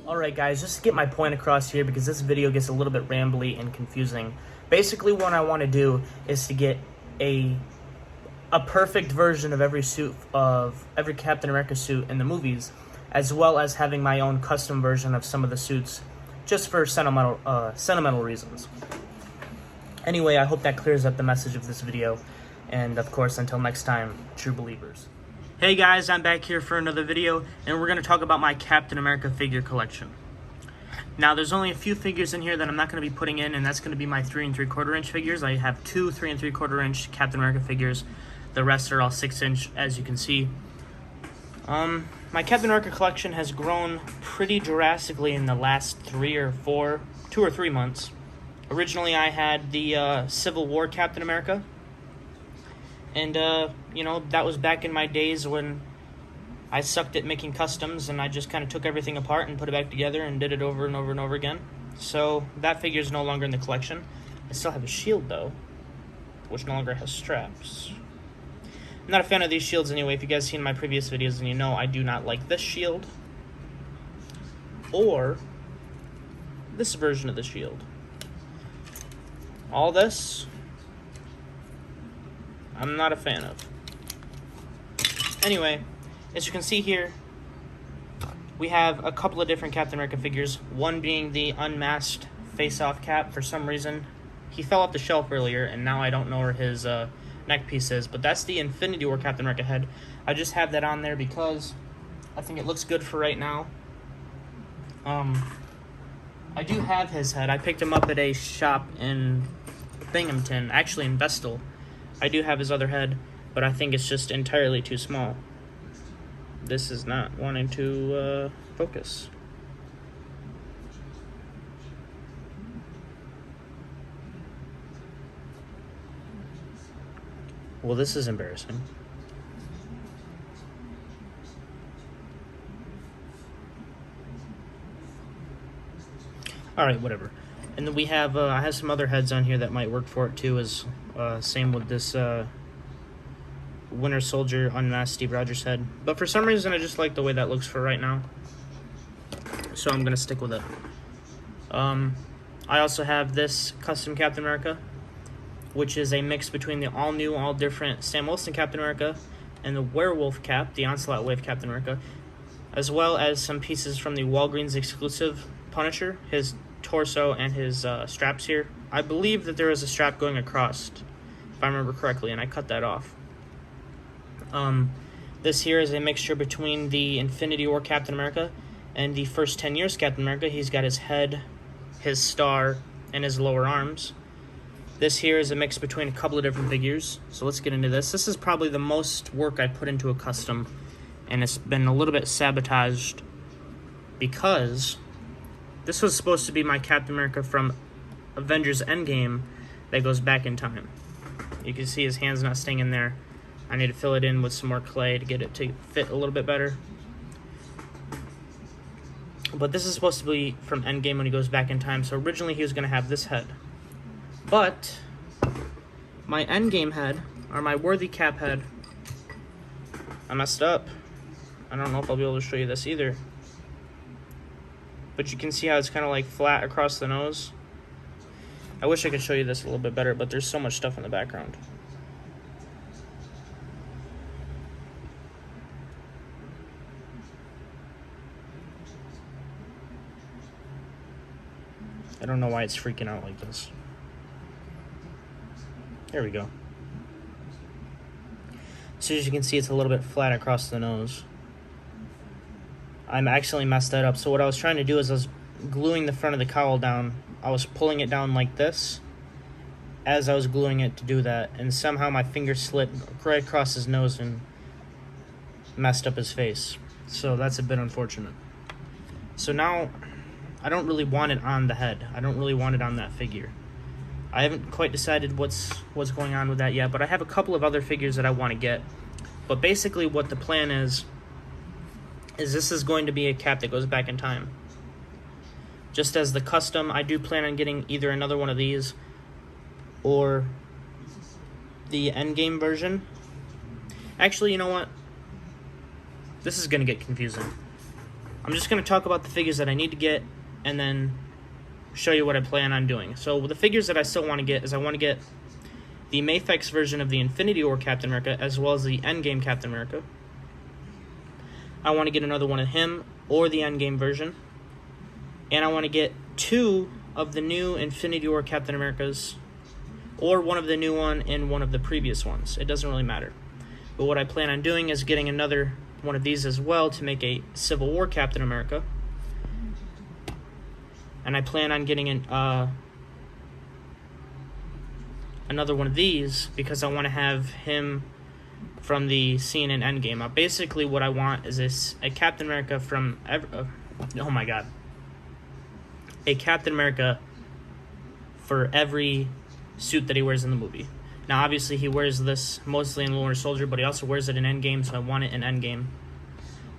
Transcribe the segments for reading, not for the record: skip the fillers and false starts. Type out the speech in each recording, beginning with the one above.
Alright guys, just to get my point across here, because this video gets a little bit rambly and confusing. Basically what I want to do is to get a perfect version of every suit, of every Captain America suit in the movies, as well as having my own custom version of some of the suits, just for sentimental reasons. Anyway, I hope that clears up the message of this video, and of course, until next time, true believers. Hey guys, I'm back here for another video, and we're going to talk about my Captain America figure collection. Now, there's only a few figures in here that I'm not going to be putting in, and that's going to be my 3 3/4 inch figures. I have two 3 3/4 inch Captain America figures. The rest are all 6 inch, as you can see. My Captain America collection has grown pretty drastically in the last 2 or 3 months. Originally, I had the Civil War Captain America. And, you know, that was back in my days when I sucked at making customs, and I just kind of took everything apart and put it back together and did it over and over and over again. So that figure is no longer in the collection. I still have a shield, though, which no longer has straps. I'm not a fan of these shields anyway. If you guys seen my previous videos, then you know I do not like this shield or this version of the shield. All this, I'm not a fan of. Anyway, as you can see here, we have a couple of different Captain America figures. One being the unmasked face-off cap. For some reason, he fell off the shelf earlier, and now I don't know where his neck piece is. But that's the Infinity War Captain America head. I just have that on there because I think it looks good for right now. I do have his head. I picked him up at a shop in Binghamton, actually in Vestal. I do have his other head, but I think it's just entirely too small. This is not wanting to focus. Well, this is embarrassing. Alright, whatever. And then we have, I have some other heads on here that might work for it too, as same with this Winter Soldier unmasked Steve Rogers head. But for some reason, I just like the way that looks for right now, so I'm going to stick with it. I also have this custom Captain America, which is a mix between the all-new, all-different Sam Wilson Captain America and the Werewolf Cap, the Onslaught Wave Captain America, as well as some pieces from the Walgreens exclusive Punisher, his torso and his straps here. I believe that there is a strap going across, if I remember correctly, and I cut that off. This here is a mixture between the Infinity War Captain America and the first 10 years Captain America. He's got his head, his star, and his lower arms. This here is a mix between a couple of different figures, so let's get into this. This is probably the most work I put into a custom, and it's been a little bit sabotaged because this was supposed to be my Captain America from Avengers Endgame that goes back in time. You can see his hand's not staying in there. I need to fill it in with some more clay to get it to fit a little bit better. But this is supposed to be from Endgame when he goes back in time, so originally he was going to have this head. But my Endgame head, or my Worthy Cap head, I messed up. I don't know if I'll be able to show you this either. But you can see how it's kind of like flat across the nose. I wish I could show you this a little bit better, but there's so much stuff in the background. I don't know why it's freaking out like this. There we go. So as you can see, it's a little bit flat across the nose. I'm actually messed that up. So what I was trying to do is I was gluing the front of the cowl down. I was pulling it down like this as I was gluing it to do that. And somehow my finger slipped right across his nose and messed up his face. So that's a bit unfortunate. So now I don't really want it on the head. I don't really want it on that figure. I haven't quite decided what's going on with that yet, but I have a couple of other figures that I want to get. But basically what the plan is this is going to be a cap that goes back in time. Just as the custom, I do plan on getting either another one of these or the Endgame version. Actually, you know what? This is going to get confusing. I'm just going to talk about the figures that I need to get and then show you what I plan on doing. So the figures that I still want to get is I want to get the Mafex version of the Infinity War Captain America as well as the Endgame Captain America. I want to get another one of him or the Endgame version. And I want to get 2 of the new Infinity War Captain Americas or one of the new one and one of the previous ones. It doesn't really matter. But what I plan on doing is getting another one of these as well to make a Civil War Captain America. And I plan on getting another one of these because I want to have him from the scene in Endgame. Basically what I want is a Captain America from... oh my god. A Captain America for every suit that he wears in the movie. Now, obviously, he wears this mostly in Winter Soldier, but he also wears it in Endgame, so I want it in Endgame.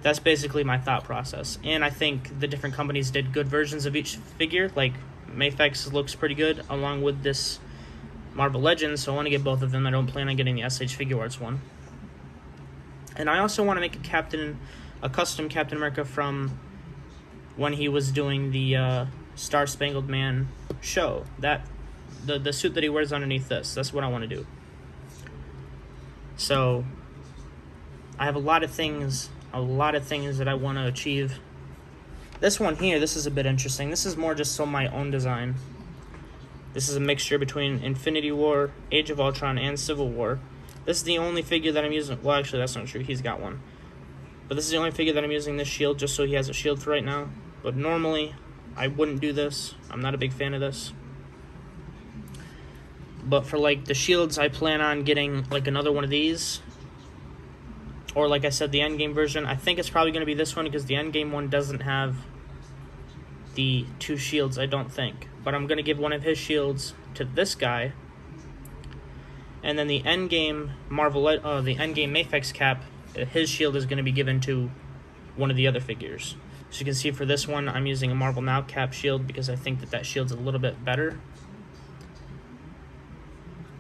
That's basically my thought process. And I think the different companies did good versions of each figure. Like, Mafex looks pretty good, along with this Marvel Legends, so I want to get both of them. I don't plan on getting the SHFiguarts one. And I also want to make a custom Captain America from when he was doing the Star Spangled Man show. The suit that he wears underneath this. That's what I want to do. So I have a lot of things that I want to achieve. This one here, this is a bit interesting. This is more just so my own design. This is a mixture between Infinity War, Age of Ultron, and Civil War. This is the only figure that I'm using. Well, actually, that's not true. He's got one. But this is the only figure that I'm using this shield, just so he has a shield for right now. But normally, I wouldn't do this. I'm not a big fan of this. But for, like, the shields, I plan on getting, like, another one of these. Or, like I said, the Endgame version. I think it's probably going to be this one because the Endgame one doesn't have the 2 shields, I don't think. But I'm going to give one of his shields to this guy. And then the Endgame the Endgame Mafex cap, his shield is going to be given to one of the other figures. So you can see for this one, I'm using a Marvel Now cap shield because I think that shield's a little bit better.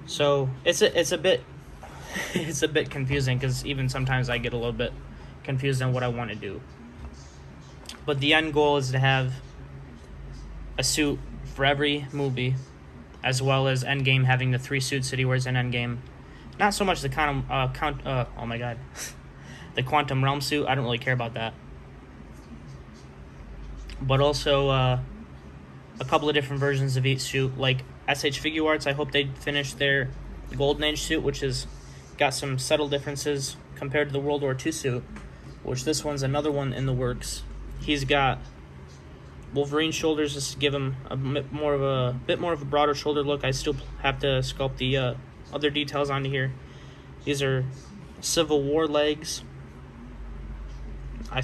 So it's a bit confusing because even sometimes I get a little bit confused on what I want to do. But the end goal is to have a suit for every movie, as well as Endgame having the 3 suits that he wears in Endgame. Not so much the oh my god, the Quantum Realm suit. I don't really care about that. But also a couple of different versions of each suit, like SHFiguarts. I hope they finish their Golden Age suit, which has got some subtle differences compared to the World War II suit, which this one's another one in the works. He's got Wolverine shoulders just to give him a bit more of a broader shoulder look. I still have to sculpt the other details onto here. These are Civil War legs. I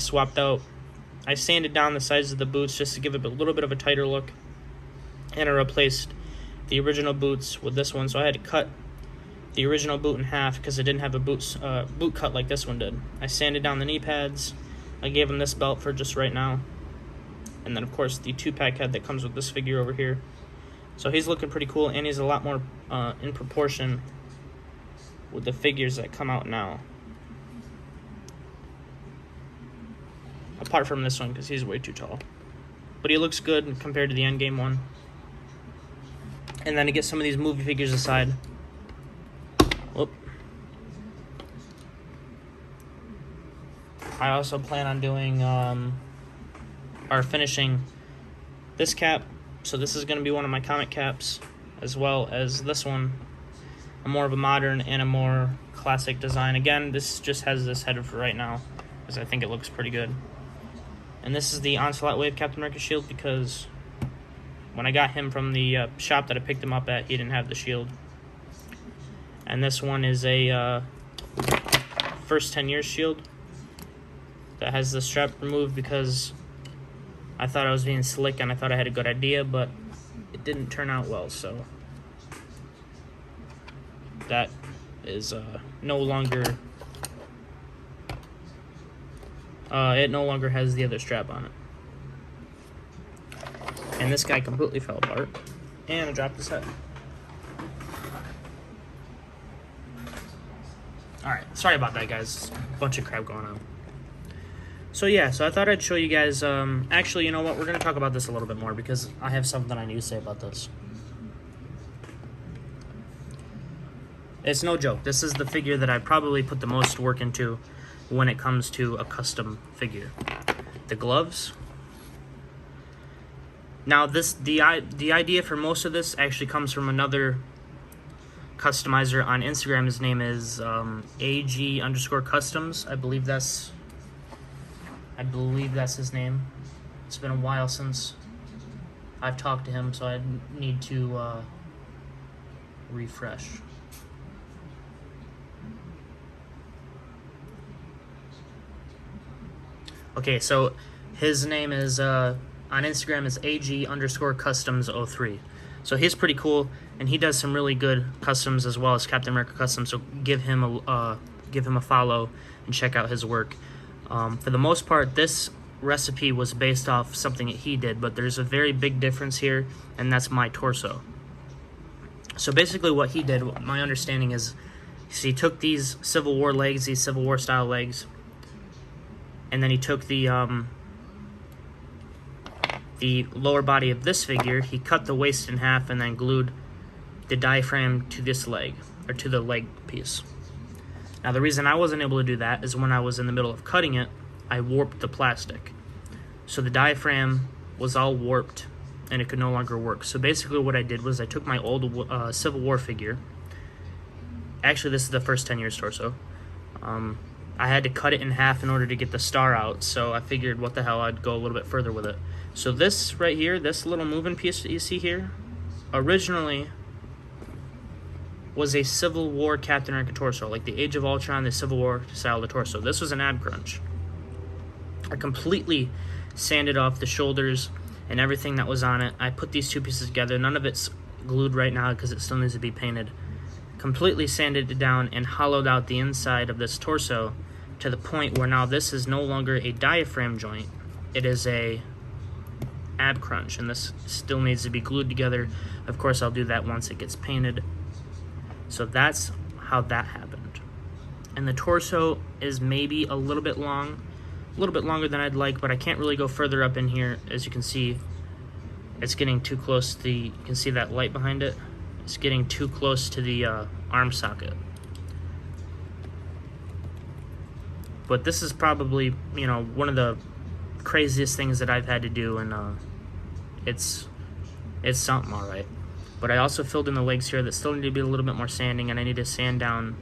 sanded down the sides of the boots just to give it a little bit of a tighter look, and I replaced the original boots with this one. So I had to cut the original boot in half because it didn't have a boot cut like this one did. I sanded down the knee pads. I gave him this belt for just right now. And then, of course, the 2-pack head that comes with this figure over here. So he's looking pretty cool, and he's a lot more in proportion with the figures that come out now. Apart from this one, because he's way too tall. But he looks good compared to the Endgame one. And then to get some of these movie figures aside. Whoop. I also plan on doing, or finishing this cap. So this is going to be one of my comic caps, as well as this one. A more of a modern and a more classic design. Again, this just has this header for right now, because I think it looks pretty good. And this is the Onslaught Wave Captain America shield, because when I got him from the shop that I picked him up at, he didn't have the shield. And this one is a first 10 years shield that has the strap removed because I thought I was being slick and I thought I had a good idea, but it didn't turn out well, so that is no longer it no longer has the other strap on it. And this guy completely fell apart, and I dropped his head. Alright, sorry about that, guys. A bunch of crap going on. So yeah, so I thought I'd show you guys, actually, you know what, we're going to talk about this a little bit more because I have something I need to say about this. It's no joke. This is the figure that I probably put the most work into when it comes to a custom figure. The gloves. Now, the idea for most of this actually comes from another customizer on Instagram. His name is AG_customs. I believe that's his name. It's been a while since I've talked to him, so I need to refresh. Okay, so his name is on Instagram is AG_customs03. So he's pretty cool, and he does some really good customs as well as Captain America customs. So give him a follow and check out his work. For the most part, this recipe was based off something that he did, but there's a very big difference here, and that's my torso. So basically, what he did, my understanding is, he took these Civil War legs, these Civil War style legs, and then he took the lower body of this figure, he cut the waist in half and then glued the diaphragm to this leg, or to the leg piece. Now the reason I wasn't able to do that is when I was in the middle of cutting it, I warped the plastic. So the diaphragm was all warped and it could no longer work. So basically what I did was I took my old Civil War figure. Actually, this is the first 10 years torso. I had to cut it in half in order to get the star out, so I figured what the hell, I'd go a little bit further with it. So this right here, this little moving piece that you see here, originally was a Civil War Captain America torso, like the Age of Ultron, the Civil War style of the torso. This was an ab crunch. I completely sanded off the shoulders and everything that was on it. I put these two pieces together. None of it's glued right now because it still needs to be painted. Completely sanded it down and hollowed out the inside of this torso to the point where now this is no longer a diaphragm joint. It is a ab crunch, and this still needs to be glued together. Of course, I'll do that once it gets painted. So that's how that happened. And the torso is maybe a little bit long, a little bit longer than I'd like, but I can't really go further up in here. As you can see, it's getting too close to the, you can see that light behind it? It's getting too close to the arm socket. But this is probably, you know, one of the craziest things that I've had to do, and it's something, all right. But I also filled in the legs here that still need to be a little bit more sanding, and I need to sand down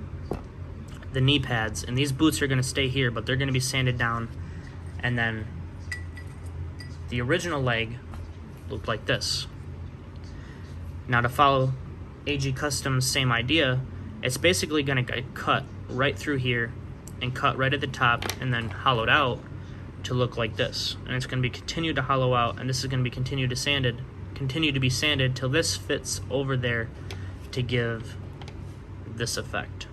the knee pads. And these boots are going to stay here, but they're going to be sanded down. And then the original leg looked like this. Now to follow AG Customs' same idea, it's basically going to get cut right through here and cut right at the top and then hollowed out to look like this. And it's going to be continued to hollow out, and this is going to be continue to be sanded till this fits over there to give this effect.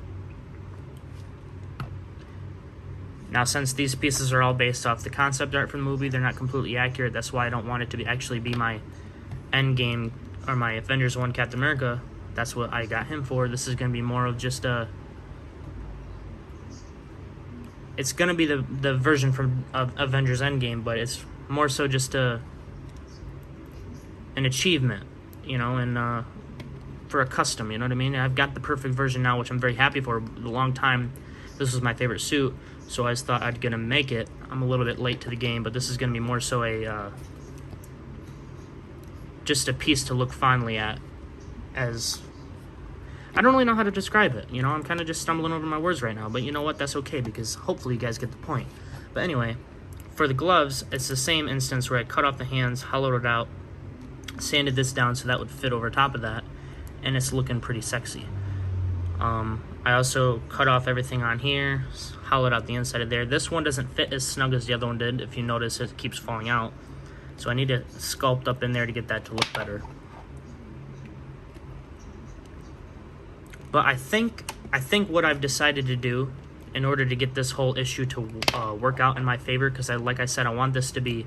Now, since these pieces are all based off the concept art from the movie, they're not completely accurate. That's why I don't want it to actually be my end game or my Avengers 1 Captain America. That's what I got him for. This is going to be more of just a... It's going to be the version from Avengers Endgame, but it's more so just an achievement, you know, and for a custom, you know what I mean? I've got the perfect version now, which I'm very happy for. A long time, this was my favorite suit, so I just thought I'd gonna make it. I'm a little bit late to the game, but this is gonna be more so a just a piece to look fondly at. As I don't really know how to describe it, you know, I'm kind of just stumbling over my words right now, but you know what, that's okay, because hopefully you guys get the point. But anyway, for the gloves, it's the same instance where I cut off the hands, hollowed it out, sanded this down so that would fit over top of that, and it's looking pretty sexy. I also cut off everything on here, hollowed out the inside of there. This one doesn't fit as snug as the other one did. If you notice, it keeps falling out. So I need to sculpt up in there to get that to look better. But I think what I've decided to do in order to get this whole issue to work out in my favor, because like I said, I want this to be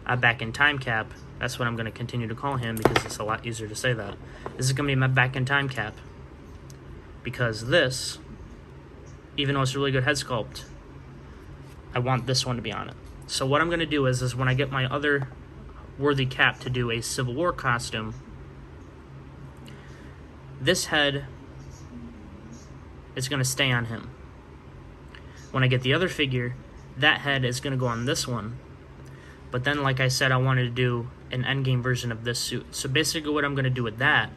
a back in time cap. That's what I'm going to continue to call him, because it's a lot easier to say that. This is going to be my back in time cap, because this, even though it's a really good head sculpt, I want this one to be on it. So what I'm going to do is when I get my other worthy cap to do a Civil War costume, this head is going to stay on him. When I get the other figure, that head is going to go on this one. But then, like I said, I wanted to do an endgame version of this suit. So basically what I'm going to do with that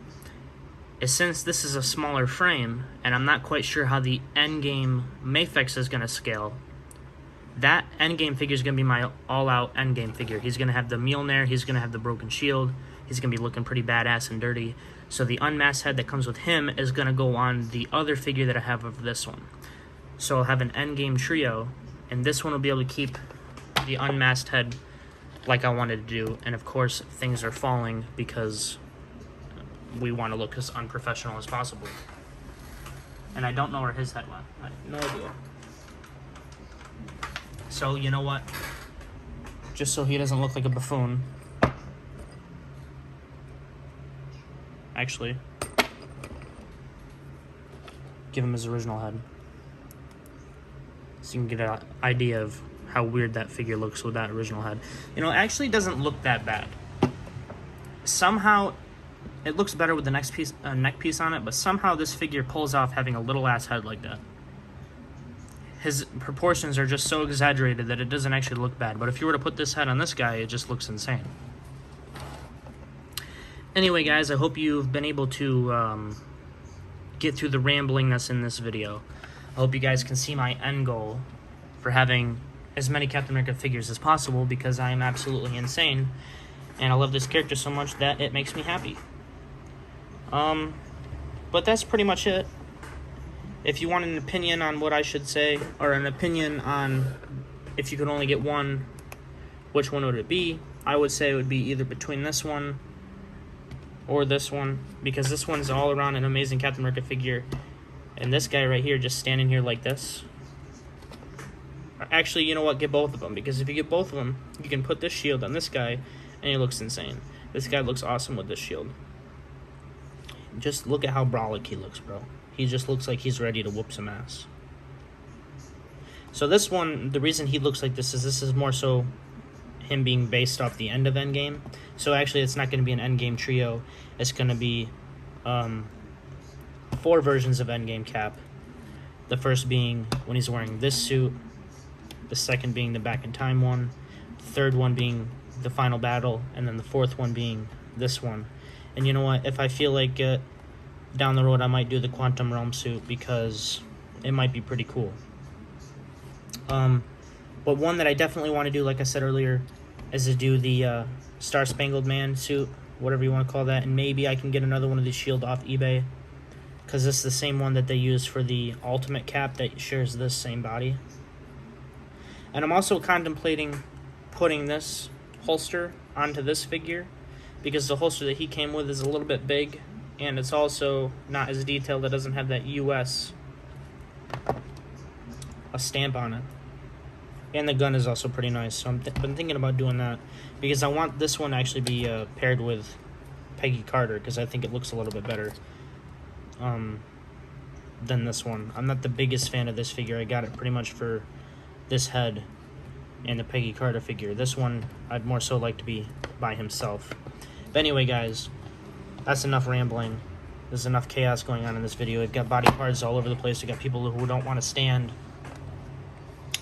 is, since this is a smaller frame, and I'm not quite sure how the endgame Mafex is going to scale, that endgame figure is going to be my all-out endgame figure. He's going to have the Mjolnir, he's going to have the broken shield, he's going to be looking pretty badass and dirty. So the unmasked head that comes with him is going to go on the other figure that I have of this one. So I'll have an endgame trio, and this one will be able to keep the unmasked head like I wanted to do. And of course, things are falling because we want to look as unprofessional as possible. And I don't know where his head went. I have no idea. So, you know what? Just so he doesn't look like a buffoon. Actually, give him his original head, so you can get an idea of how weird that figure looks with that original head. You know, it actually doesn't look that bad. Somehow, it looks better with the neck piece on it, but somehow this figure pulls off having a little ass head like that. His proportions are just so exaggerated that it doesn't actually look bad. But if you were to put this head on this guy, it just looks insane. Anyway, guys, I hope you've been able to get through the ramblingness in this video. I hope you guys can see my end goal for having as many Captain America figures as possible, because I am absolutely insane, and I love this character so much that it makes me happy. But that's pretty much it. If you want an opinion on what I should say, or an opinion on if you could only get one, which one would it be? I would say it would be either between this one or this one, because this one's all around an amazing Captain America figure, and this guy right here just standing here like this. Actually, you know what? Get both of them, because if you get both of them, you can put this shield on this guy, and he looks insane. This guy looks awesome with this shield. Just look at how brolic he looks, bro. He just looks like he's ready to whoop some ass. So this one, the reason he looks like this is more so him being based off the end of Endgame. So actually, it's not going to be an Endgame trio. It's going to be 4 versions of Endgame Cap. The first being when he's wearing this suit. The second being the Back in Time one. The third one being the Final Battle. And then the fourth one being this one. And you know what? If I feel like it, down the road I might do the Quantum Realm suit, because it might be pretty cool. But one that I definitely want to do, like I said earlier, is to do the Star Spangled Man suit, whatever you want to call that, and maybe I can get another one of these shield off eBay, because this is the same one that they use for the Ultimate Cap that shares this same body. And I'm also contemplating putting this holster onto this figure, because the holster that he came with is a little bit big, and it's also not as detailed. It doesn't have that US a stamp on it. And the gun is also pretty nice, so I've been thinking about doing that, because I want this one to actually be paired with Peggy Carter, because I think it looks a little bit better than this one. I'm not the biggest fan of this figure. I got it pretty much for this head and the Peggy Carter figure. This one I'd more so like to be by himself. But anyway, guys, that's enough rambling. There's enough chaos going on in this video. We've got body parts all over the place. We've got people who don't want to stand.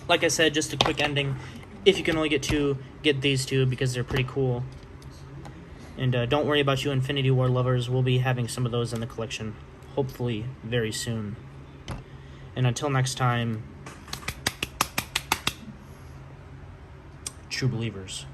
Like I said, just a quick ending. If you can only get 2, get these 2, because they're pretty cool. And don't worry about you Infinity War lovers. We'll be having some of those in the collection, hopefully very soon. And until next time, true believers.